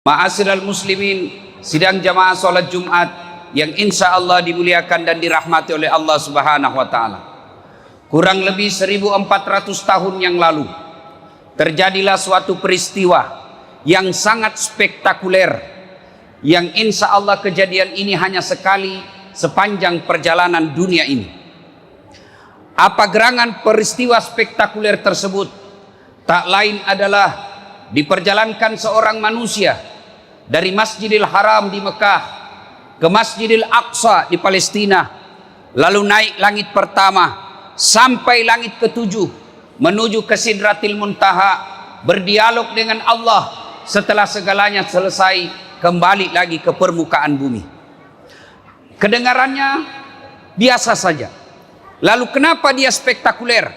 Ma'asyiral muslimin, sidang jamaah sholat Jumat yang insya Allah dimuliakan dan dirahmati oleh Allah Subhanahu wa Ta'ala. Kurang lebih 1400 tahun yang lalu terjadilah suatu peristiwa yang sangat spektakuler, yang insya Allah kejadian ini hanya sekali sepanjang perjalanan dunia ini. Apa gerangan peristiwa spektakuler tersebut? Tak lain adalah diperjalankan seorang manusia dari Masjidil Haram di Mekah ke Masjidil Aqsa di Palestina, lalu naik langit pertama sampai langit ketujuh menuju ke Sidratil Muntaha, berdialog dengan Allah. Setelah segalanya selesai, kembali lagi ke permukaan bumi. Kedengarannya biasa saja. Lalu kenapa dia spektakuler?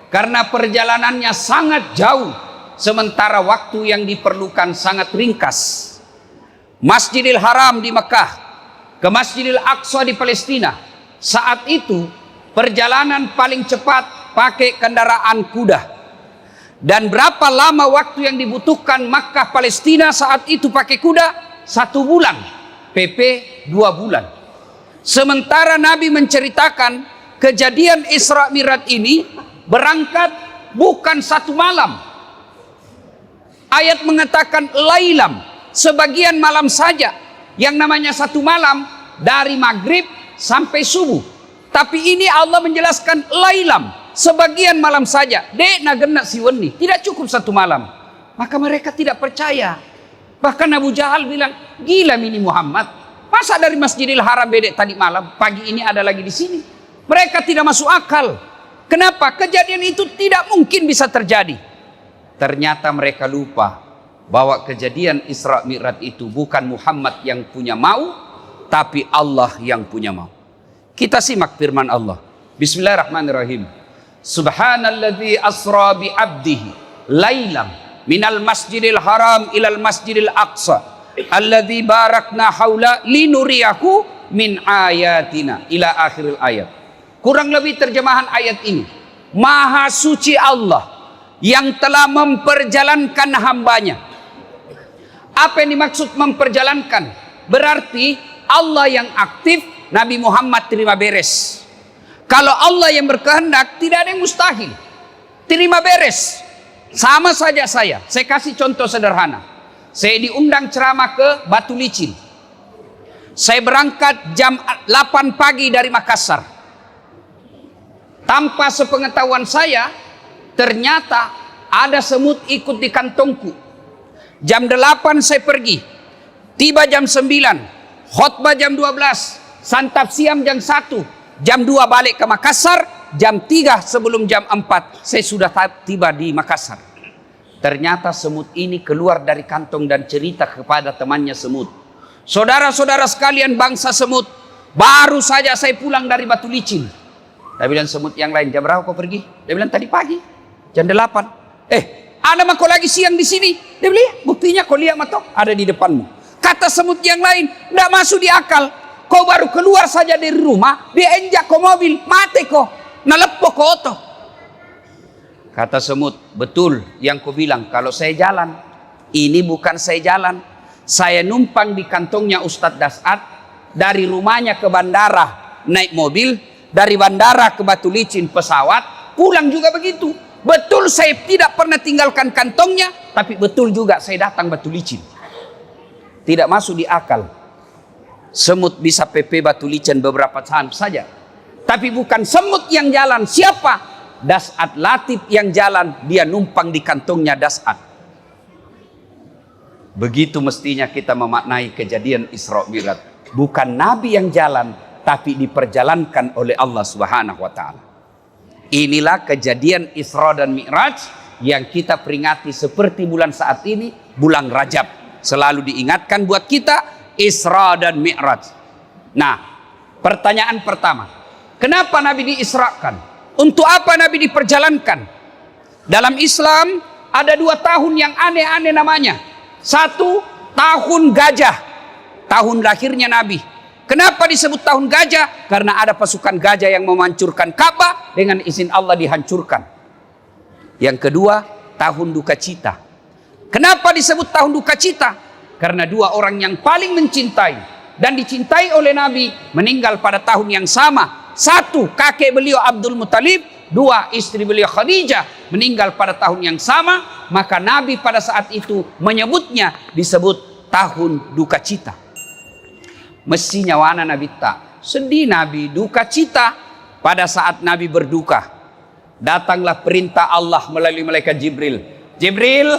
Karena perjalanannya sangat jauh, sementara waktu yang diperlukan sangat ringkas. Masjidil Haram di Mekah ke Masjidil Aqsa di Palestina, saat itu perjalanan paling cepat pakai kendaraan kuda. Dan berapa lama waktu yang dibutuhkan Makkah Palestina saat itu pakai kuda? 1 bulan, PP 2 bulan. Sementara Nabi menceritakan kejadian Isra Mi'raj ini berangkat bukan 1 malam. Ayat mengatakan lailam, sebagian malam saja. Yang namanya 1 malam dari maghrib sampai subuh. Tapi ini Allah menjelaskan lailam, sebagian malam saja. Dek nagena siwani, tidak cukup 1 malam. Maka mereka tidak percaya. Bahkan Abu Jahal bilang, gila ini Muhammad. Masa dari Masjidil Haram bedek tadi malam, pagi ini ada lagi di sini. Mereka tidak masuk akal. Kenapa? Kejadian itu tidak mungkin bisa terjadi. Ternyata mereka lupa bahwa kejadian Isra Mi'raj itu bukan Muhammad yang punya mau, tapi Allah yang punya mau. Kita simak firman Allah. Bismillahirrahmanirrahim. Subhanalladzi asra bi 'abdihi lailam minal masjidil haram ilal masjidil aqsa alladzi barakna haula linuriyahu min ayatina ila akhiril ayat. Kurang lebih terjemahan ayat ini, Maha suci Allah yang telah memperjalankan hambanya. Apa yang dimaksud memperjalankan? Berarti Allah yang aktif, Nabi Muhammad terima beres. Kalau Allah yang berkehendak, tidak ada yang mustahil. Terima beres. Sama saja saya kasih contoh sederhana. Saya diundang ceramah ke Batu Licin. Saya berangkat jam 8 pagi dari Makassar. Tanpa sepengetahuan saya, ternyata ada semut ikut di kantongku. Jam 8 saya pergi, tiba jam 9, khutbah jam 12, santap siang jam 1, jam 2 balik ke Makassar, jam 3 sebelum jam 4 saya sudah tiba di Makassar. Ternyata semut ini keluar dari kantong dan cerita kepada temannya semut. Saudara-saudara sekalian bangsa semut, baru saja saya pulang dari Batu Licin. Dia bilang semut yang lain, jam berapa kau pergi? Dia bilang tadi pagi, jam 8. Ada mah kau lagi siang di sini? Dia bilang, buktinya kau lihat matok ada di depanmu. Kata semut yang lain, tidak masuk di akal. Kau baru keluar saja dari rumah, dia enjak kau mobil, mati kau, nalepo kau oto. Kata semut, betul yang kau bilang. Kalau saya jalan, ini bukan saya jalan. Saya numpang di kantongnya Ustadz Das'ad, dari rumahnya ke bandara naik mobil, dari bandara ke Batu Licin pesawat, pulang juga begitu. Betul saya tidak pernah tinggalkan kantongnya, tapi betul juga saya datang Batu Licin. Tidak masuk di akal. Semut bisa PP Batu Licin beberapa saat saja. Tapi bukan semut yang jalan. Siapa? Das'ad Latif yang jalan. Dia numpang di kantongnya Das'ad. Begitu mestinya kita memaknai kejadian Isra Mi'raj. Bukan Nabi yang jalan, tapi diperjalankan oleh Allah Subhanahu wa Ta'ala. Inilah kejadian Isra dan Mi'raj yang kita peringati seperti bulan saat ini, bulan Rajab. Selalu diingatkan buat kita Isra dan Mi'raj. Nah, pertanyaan pertama, kenapa Nabi diisrakan? Untuk apa Nabi diperjalankan? Dalam Islam ada 2 tahun yang aneh-aneh namanya. 1, tahun gajah, tahun lahirnya Nabi. Kenapa disebut tahun gajah? Karena ada pasukan gajah yang menghancurkan Ka'bah, dengan izin Allah dihancurkan. Yang kedua, tahun duka cita. Kenapa disebut tahun duka cita? Karena dua orang yang paling mencintai dan dicintai oleh Nabi meninggal pada tahun yang sama. Satu, kakek beliau Abdul Muttalib. Dua, istri beliau Khadijah meninggal pada tahun yang sama. Maka Nabi pada saat itu menyebutnya disebut tahun duka cita. Mestinya wana Nabi tak sedih, Nabi duka cita. Pada saat Nabi berduka, datanglah perintah Allah melalui malaikat Jibril. Jibril,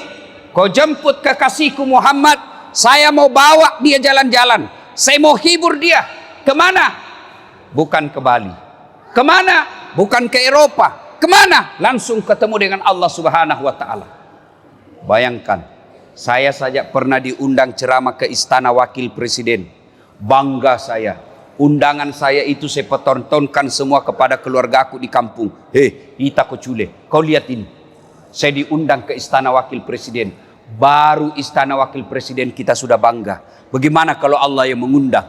kau jemput kekasihku Muhammad. Saya mau bawa dia jalan-jalan. Saya mau hibur dia. Kemana? Bukan ke Bali. Kemana? Bukan ke Eropa. Kemana? Langsung ketemu dengan Allah Subhanahu wa Ta'ala. Bayangkan, saya saja pernah diundang ceramah ke Istana Wakil Presiden. Bangga saya. Undangan saya itu saya pertontonkan semua kepada keluarga aku di kampung. Hei, Ita Kocule, kau lihat ini. Saya diundang ke Istana Wakil Presiden. Baru Istana Wakil Presiden kita sudah bangga. Bagaimana kalau Allah yang mengundang?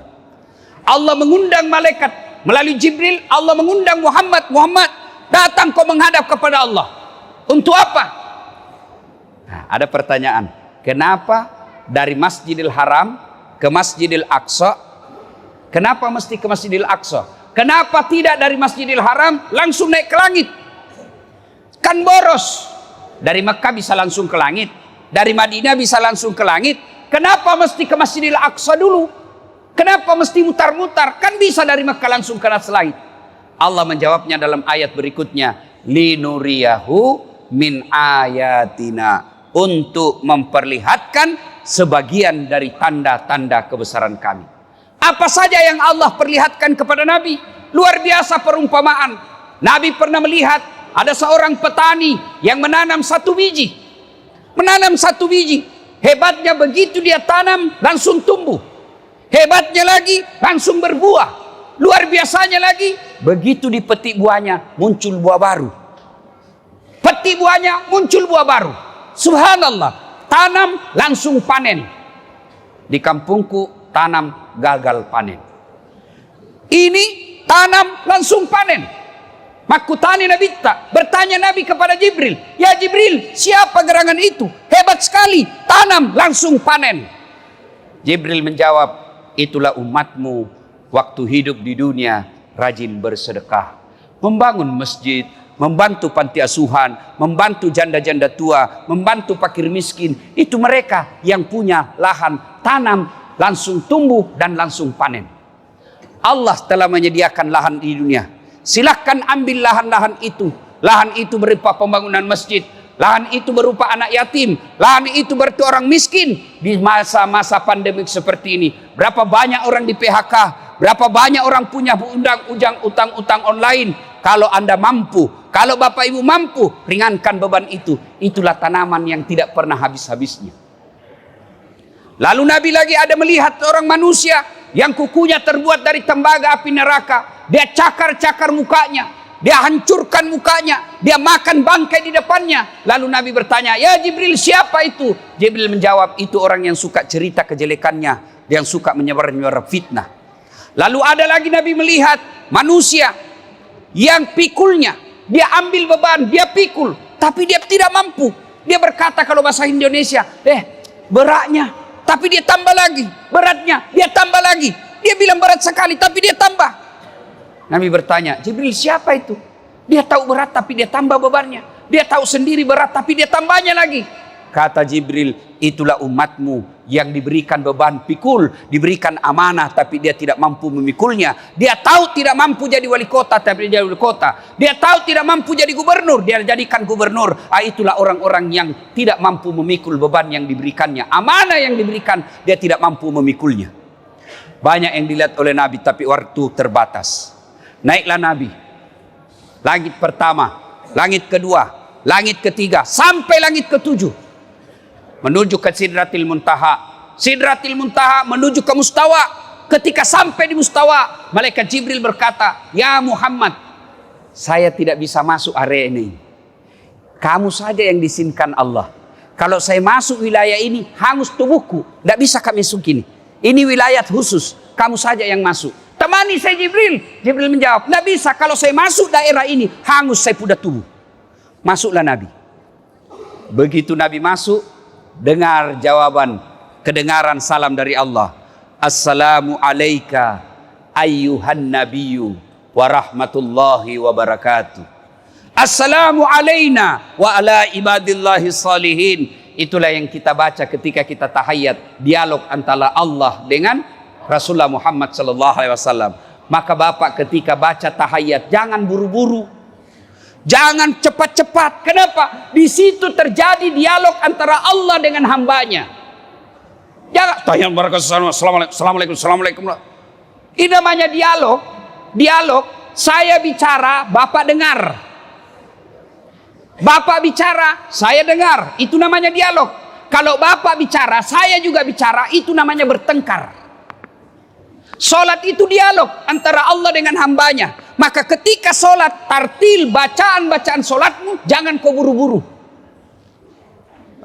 Allah mengundang malaikat melalui Jibril. Allah mengundang Muhammad. Muhammad, datang kau menghadap kepada Allah. Untuk apa? Nah, ada pertanyaan. Kenapa dari Masjidil Haram ke Masjidil Aqsa? Kenapa mesti ke Masjidil Aqsa? Kenapa tidak dari Masjidil Haram langsung naik ke langit? Kan boros. Dari Mekah bisa langsung ke langit. Dari Madinah bisa langsung ke langit. Kenapa mesti ke Masjidil Aqsa dulu? Kenapa mesti mutar-mutar? Kan bisa dari Mekah langsung ke atas langit. Allah menjawabnya dalam ayat berikutnya. Linuriyahu min ayatina. Untuk memperlihatkan sebagian dari tanda-tanda kebesaran kami. Apa saja yang Allah perlihatkan kepada Nabi? Luar biasa perumpamaan. Nabi pernah melihat ada seorang petani yang menanam satu biji. Menanam satu biji. Hebatnya begitu dia tanam langsung tumbuh. Hebatnya lagi langsung berbuah. Luar biasanya lagi begitu dipetik buahnya muncul buah baru. Petik buahnya muncul buah baru. Subhanallah. Tanam langsung panen. Di kampungku tanam gagal panen. Ini tanam langsung panen. Makutani Nabi tak bertanya Nabi kepada Jibril. Ya Jibril, siapa gerangan itu? Hebat sekali. Tanam langsung panen. Jibril menjawab, itulah umatmu waktu hidup di dunia rajin bersedekah. Membangun masjid, membantu panti asuhan, membantu janda-janda tua, membantu fakir miskin. Itu mereka yang punya lahan tanam langsung tumbuh dan langsung panen. Allah telah menyediakan lahan di dunia. Silahkan ambil lahan-lahan itu. Lahan itu berupa pembangunan masjid. Lahan itu berupa anak yatim. Lahan itu berupa orang miskin. Di masa-masa pandemik seperti ini. Berapa banyak orang di PHK. Berapa banyak orang punya utang-utang online. Kalau Anda mampu, kalau Bapak Ibu mampu, ringankan beban itu. Itulah tanaman yang tidak pernah habis-habisnya. Lalu Nabi lagi ada melihat orang manusia yang kukunya terbuat dari tembaga api neraka. Dia cakar-cakar mukanya. Dia hancurkan mukanya. Dia makan bangkai di depannya. Lalu Nabi bertanya, ya Jibril, siapa itu? Jibril menjawab, itu orang yang suka cerita kejelekannya. Dia yang suka menyebar-nyebar fitnah. Lalu ada lagi Nabi melihat manusia yang pikulnya. Dia ambil beban, dia pikul. Tapi dia tidak mampu. Dia berkata kalau bahasa Indonesia, beratnya. Tapi dia tambah lagi. Beratnya, dia tambah lagi. Dia bilang berat sekali, tapi dia tambah. Nabi bertanya, Jibril siapa itu? Dia tahu berat tapi dia tambah bebannya. Dia tahu sendiri berat tapi dia tambahnya lagi. Kata Jibril, itulah umatmu yang diberikan beban pikul, diberikan amanah tapi dia tidak mampu memikulnya. Dia tahu tidak mampu jadi wali kota tapi dia jadi wali kota. Dia tahu tidak mampu jadi gubernur, dia jadikan gubernur. Itulah orang-orang yang tidak mampu memikul beban yang diberikannya. Amanah yang diberikan, dia tidak mampu memikulnya. Banyak yang dilihat oleh Nabi tapi waktu terbatas. Naiklah Nabi. Langit pertama, langit kedua, langit ketiga, sampai langit ketujuh. Menuju ke Sidratil Muntaha. Sidratil Muntaha menuju ke Mustawa. Ketika sampai di Mustawa, malaikat Jibril berkata, ya Muhammad, saya tidak bisa masuk area ini. Kamu saja yang diizinkan Allah. Kalau saya masuk wilayah ini, hangus tubuhku. Tidak bisa kami masuk ini. Ini wilayah khusus. Kamu saja yang masuk. Temani saya Jibril. Jibril menjawab, tidak bisa, kalau saya masuk daerah ini, hangus saya punya tubuh. Masuklah Nabi. Begitu Nabi masuk, dengar jawaban kedengaran salam dari Allah. Assalamu alayka ayyuhan nabiyyu wa rahmatullahi wa barakatuh. Assalamu alayna wa ala ibadillahi salihin. Itulah yang kita baca ketika kita tahiyat, dialog antara Allah dengan Rasulullah Muhammad sallallahu alaihi wasallam. Maka Bapak ketika baca tahiyat jangan buru-buru. Jangan cepat-cepat. Kenapa? Di situ terjadi dialog antara Allah dengan hambanya. Jangan tahiyat barakatuh, assalamualaikum, assalamualaikum. Ini namanya dialog. Dialog, saya bicara, Bapak dengar. Bapak bicara, saya dengar. Itu namanya dialog. Kalau Bapak bicara, saya juga bicara, itu namanya bertengkar. Solat itu dialog antara Allah dengan hambanya. Maka ketika solat, tartil, bacaan-bacaan solatmu, jangan kau buru-buru.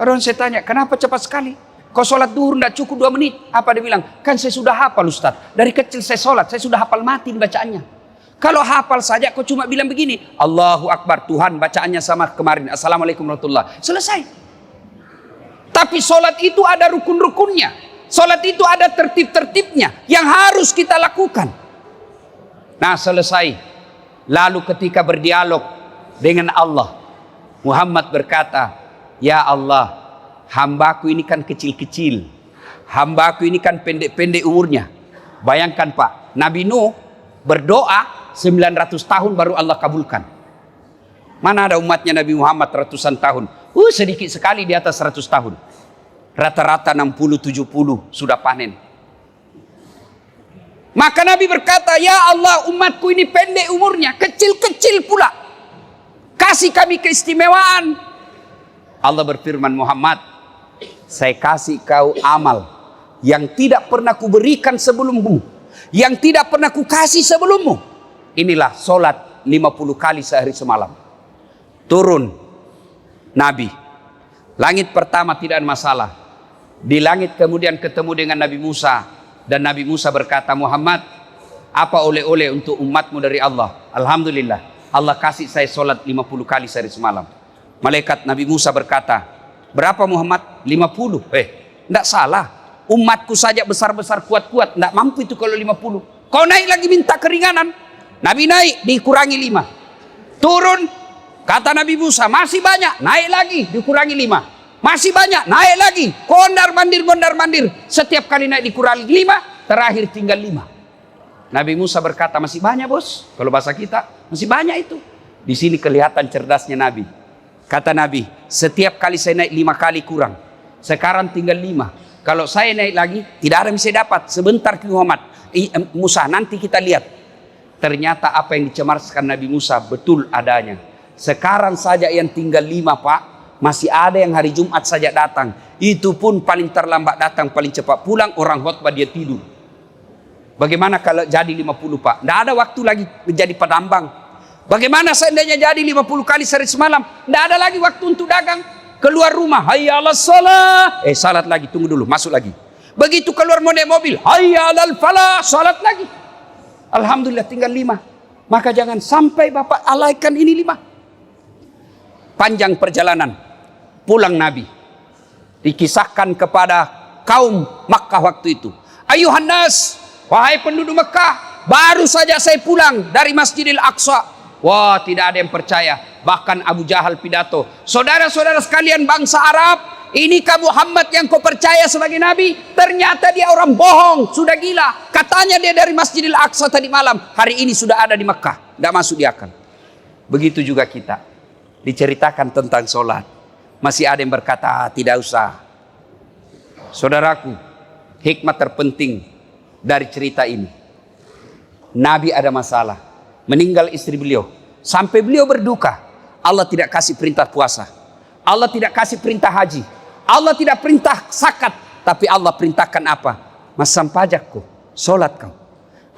Orang saya tanya, kenapa cepat sekali? Kau solat duhur tidak cukup 2 menit. Apa dia bilang? Kan saya sudah hafal Ustaz. Dari kecil saya solat, saya sudah hafal mati bacaannya. Kalau hafal saja kau cuma bilang begini, Allahu Akbar, Tuhan bacaannya sama kemarin, Assalamualaikum warahmatullahi. Selesai. Tapi solat itu ada rukun-rukunnya. Solat itu ada tertib-tertibnya yang harus kita lakukan. Nah selesai. Lalu ketika berdialog dengan Allah, Muhammad berkata, ya Allah, hambaku ini kan kecil-kecil. Hambaku ini kan pendek-pendek umurnya. Bayangkan Pak, Nabi Nuh berdoa 900 tahun baru Allah kabulkan. Mana ada umatnya Nabi Muhammad ratusan tahun. Sedikit sekali di atas 100 tahun. Rata-rata 60-70 sudah panen. Maka Nabi berkata, ya Allah, umatku ini pendek umurnya, kecil-kecil pula. Kasih kami keistimewaan. Allah berfirman, Muhammad, saya kasih kau amal yang tidak pernah kuberikan sebelummu, yang tidak pernah kukasih sebelummu. Inilah solat 50 kali sehari semalam. Turun Nabi. Langit pertama tidak ada masalah. Di langit kemudian ketemu dengan Nabi Musa. Dan Nabi Musa berkata, Muhammad, apa oleh-oleh untuk umatmu dari Allah? Alhamdulillah, Allah kasih saya solat 50 kali sehari semalam. Malaikat Nabi Musa berkata, berapa Muhammad? 50. Tidak salah. Umatku saja besar-besar kuat-kuat, tidak mampu itu kalau 50. Kau naik lagi minta keringanan. Nabi naik, dikurangi 5. Turun, kata Nabi Musa, masih banyak, naik lagi, dikurangi 5. Masih banyak, naik lagi, mondar-mandir. Setiap kali naik dikurangi 5, terakhir tinggal 5. Nabi Musa berkata, masih banyak bos. Kalau bahasa kita, masih banyak itu. Di sini kelihatan cerdasnya Nabi. Kata Nabi, setiap kali saya naik 5 kali kurang. Sekarang tinggal 5. Kalau saya naik lagi, tidak ada yang bisa dapat. Sebentar Muhammad, Musa, nanti kita lihat. Ternyata apa yang dicemarkan Nabi Musa betul adanya. Sekarang saja yang tinggal 5 Pak. Masih ada yang hari Jumat saja datang. Itu pun paling terlambat datang, paling cepat pulang. Orang khotbah dia tidur. Bagaimana kalau jadi 50 Pak? Tidak ada waktu lagi menjadi penambang. Bagaimana seandainya jadi 50 kali sehari semalam? Tidak ada lagi waktu untuk dagang. Keluar rumah, hayya ala salat. Salat lagi, tunggu dulu, masuk lagi. Begitu keluar mau naik mobil, hayya alal falah, salat lagi. Alhamdulillah tinggal 5. Maka jangan sampai Bapak alaikan ini 5. Panjang perjalanan. Pulang Nabi. Dikisahkan kepada kaum Makkah waktu itu. Ayuhan nas, wahai penduduk Makkah, baru saja saya pulang dari Masjidil Aqsa. Wah, tidak ada yang percaya. Bahkan Abu Jahal pidato. Saudara-saudara sekalian bangsa Arab, inikah Muhammad yang kau percaya sebagai Nabi? Ternyata dia orang bohong, sudah gila. Katanya dia dari Masjidil Aqsa tadi malam, hari ini sudah ada di Mekah. Tidak masuk di akal. Begitu juga kita. Diceritakan tentang sholat. Masih ada yang berkata, tidak usah. Saudaraku, hikmah terpenting dari cerita ini. Nabi ada masalah. Meninggal istri beliau. Sampai beliau berduka. Allah tidak kasih perintah puasa. Allah tidak kasih perintah haji. Allah tidak perintah zakat, tapi Allah perintahkan apa? Masam pajakku, solat kau.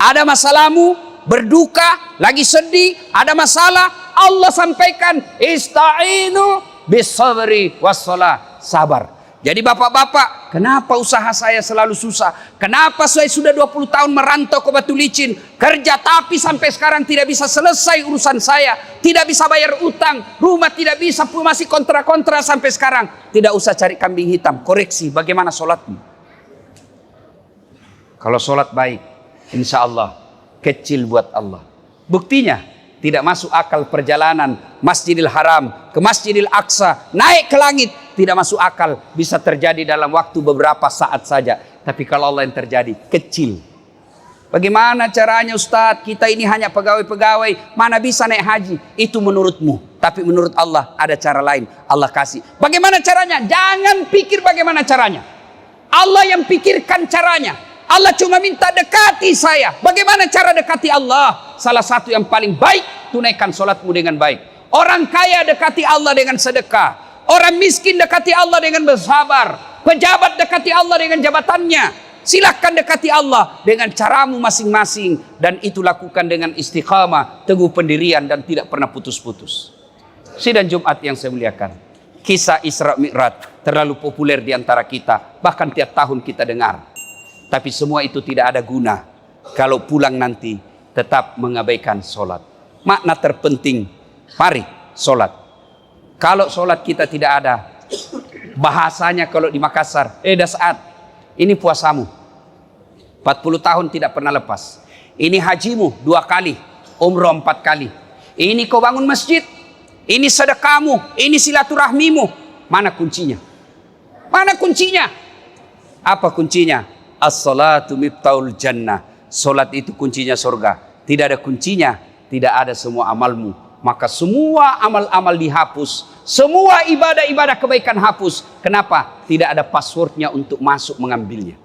Ada masalahmu, berduka, lagi sedih, ada masalah, Allah sampaikan, ista'inu bisabri wassalah, sabar. Jadi bapak-bapak, kenapa usaha saya selalu susah? Kenapa saya sudah 20 tahun merantau ke Batu Licin, kerja tapi sampai sekarang tidak bisa selesai urusan saya, tidak bisa bayar utang, rumah tidak bisa, masih kontra-kontra sampai sekarang. Tidak usah cari kambing hitam, koreksi bagaimana sholatmu. Kalau sholat baik, insya Allah kecil buat Allah. Buktinya, tidak masuk akal perjalanan Masjidil Haram ke Masjidil Aqsa, naik ke langit, tidak masuk akal, bisa terjadi dalam waktu beberapa saat saja. Tapi kalau Allah yang terjadi, kecil. Bagaimana caranya Ustadz? Kita ini hanya pegawai-pegawai, mana bisa naik haji? Itu menurutmu. Tapi menurut Allah ada cara lain. Allah kasih. Bagaimana caranya? Jangan pikir bagaimana caranya. Allah yang pikirkan caranya. Allah cuma minta dekati saya. Bagaimana cara dekati Allah? Salah satu yang paling baik, tunaikan sholatmu dengan baik. Orang kaya dekati Allah dengan sedekah. Orang miskin dekati Allah dengan bersabar. Pejabat dekati Allah dengan jabatannya. Silahkan dekati Allah dengan caramu masing-masing. Dan itu lakukan dengan istiqamah, teguh pendirian dan tidak pernah putus-putus. Sidang Jumat yang saya muliakan, kisah Isra Mi'raj terlalu populer di antara kita. Bahkan tiap tahun kita dengar. Tapi semua itu tidak ada guna kalau pulang nanti tetap mengabaikan sholat. Makna terpenting, mari sholat. Kalau sholat kita tidak ada, bahasanya kalau di Makassar, Dasaat, ini puasamu. 40 tahun tidak pernah lepas. Ini hajimu 2 kali, umroh 4 kali. Ini kau bangun masjid, ini sedekahmu, ini silaturahmimu. Mana kuncinya? Mana kuncinya? Apa kuncinya? As-salatu miftahul jannah. Salat itu kuncinya surga. Tidak ada kuncinya, tidak ada semua amalmu. Maka semua amal-amal dihapus. Semua ibadah-ibadah kebaikan hapus. Kenapa? Tidak ada passwordnya untuk masuk mengambilnya.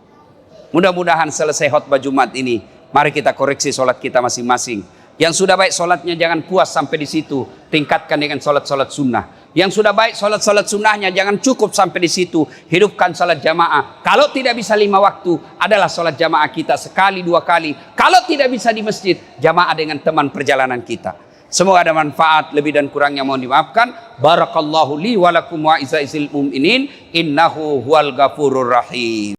Mudah-mudahan selesai khutbah Jumat ini, mari kita koreksi salat kita masing-masing. Yang sudah baik salatnya jangan puas sampai di situ. Tingkatkan dengan salat-salat sunnah. Yang sudah baik salat-salat sunnahnya jangan cukup sampai di situ. Hidupkan salat jamaah. Kalau tidak bisa 5 waktu, adalah salat jamaah kita sekali 2 kali. Kalau tidak bisa di masjid, jamaah dengan teman perjalanan kita. Semoga ada manfaat, lebih dan kurangnya mohon dimaafkan. Barakallahu li wa lakum wa izzaizil mu'minin. Innahu huwal ghafurur rahim.